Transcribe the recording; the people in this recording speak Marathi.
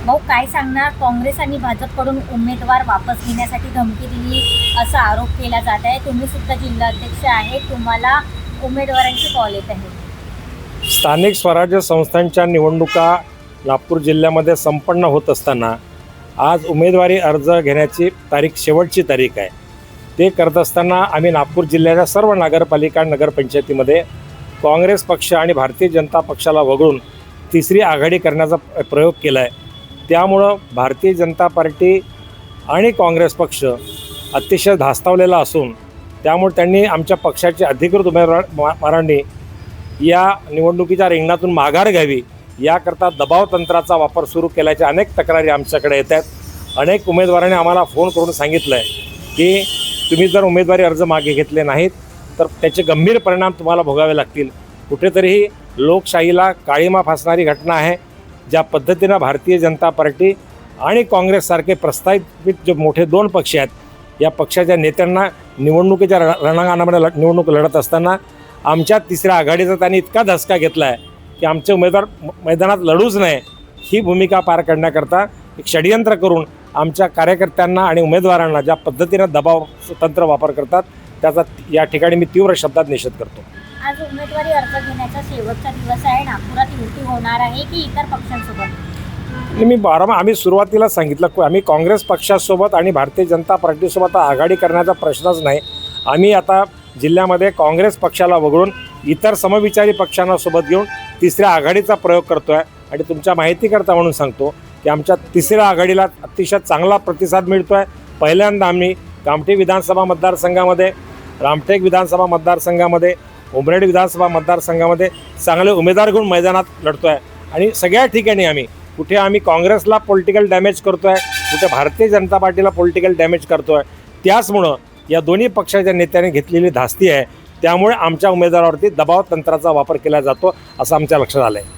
भाऊ काय सांगणार, काँग्रेस आणि भाजपकडून उमेदवार वापस घेण्यासाठी धमकी दिली असा आरोप केला जात आहे. तुम्ही सुद्धा जिल्हाध्यक्ष आहे, तुम्हाला उमेदवारांची कॉल येत आहे. स्थानिक स्वराज्य संस्थांच्या निवडणुका नागपूर जिल्ह्यामध्ये संपन्न होत असताना आज उमेदवारी अर्ज घेण्याची शेवटची तारीख आहे. ते करत असताना आम्ही नागपूर जिल्ह्याच्या सर्व नगरपालिका नगरपंचायतीमध्ये काँग्रेस पक्ष आणि भारतीय जनता पक्षाला वगळून तिसरी आघाडी करण्याचा प्रयोग केला आहे. त्यामुळं भारतीय जनता पार्टी आणि काँग्रेस पक्ष अतिशय धास्तावलेला असून त्यामुळे त्यांनी आमच्या पक्षाचे अधिकृत उमेदवारांनी या निवडणुकीच्या रिंगणातून माघार घ्यावी याकरता दबाव तंत्राचा वापर सुरू केल्याच्या अनेक तक्रारी आमच्याकडे येत आहेत. अनेक उमेदवारांनी आम्हाला फोन करून सांगितलं आहे की तुम्ही जर उमेदवारी अर्ज मागे घेतले नाहीत तर त्याचे गंभीर परिणाम तुम्हाला भोगावे लागतील. कुठेतरी लोकशाहीला काळीमा फासणारी घटना आहे. ज्या पद्धतीनं भारतीय जनता पार्टी आणि काँग्रेससारखे प्रस्तावित जे मोठे दोन पक्ष आहेत या पक्षाच्या नेत्यांना निवडणुकीच्या रणांगणामध्ये निवडणूक लढत असताना आमच्या तिसऱ्या आघाडीचा त्यांनी इतका धसका घेतला आहे की आमचे उमेदवार मैदानात लढूच नाही ही भूमिका पार करण्याकरता एक षडयंत्र करून आमच्या कार्यकर्त्यांना आणि उमेदवारांना ज्या पद्धतीनं दबाव तंत्र वापर करतात त्याचा या ठिकाणी मी तीव्र शब्दात निषेध करतो. आज उमेदवारी अर्ज घेण्याचा शेवटचा दिवस आहे. नागपुरात युती होणार आहे की इतर पक्षांसोबत? आम्ही सुरुवातीला सांगितलं आम्ही काँग्रेस पक्षासोबत आणि भारतीय जनता पार्टीसोबत आघाडी करण्याचा प्रश्नच नाही. आम्ही आता जिल्ह्यामध्ये काँग्रेस पक्षाला वगळून इतर समविचारी पक्षांना सोबत घेऊन तिसऱ्या आघाडीचा प्रयोग करतो आहे. आणि तुमच्या माहितीकरता म्हणून सांगतो की आमच्या तिसऱ्या आघाडीला अतिशय चांगला प्रतिसाद मिळतो आहे. पहिल्यांदा आम्ही कामठी विधानसभा मतदारसंघामध्ये, रामटेक विधानसभा मतदारसंघामध्ये, उमरेड विधानसभा मतदारसंघामध्ये चांगले उमेदवार घेऊन मैदानात लढतो आहे. आणि सगळ्या ठिकाणी कुठे आम्ही काँग्रेसला पॉलिटिकल डॅमेज करतो आहे, कुठे भारतीय जनता पार्टीला पॉलिटिकल डॅमेज करतो आहे. त्याचमुळं या दोन्ही पक्षाच्या नेत्यांनी घेतलेली धास्ती आहे. त्यामुळे आमच्या उमेदवारावरती दबाव तंत्राचा वापर केला जातो असं आमच्या लक्षात आलं आहे.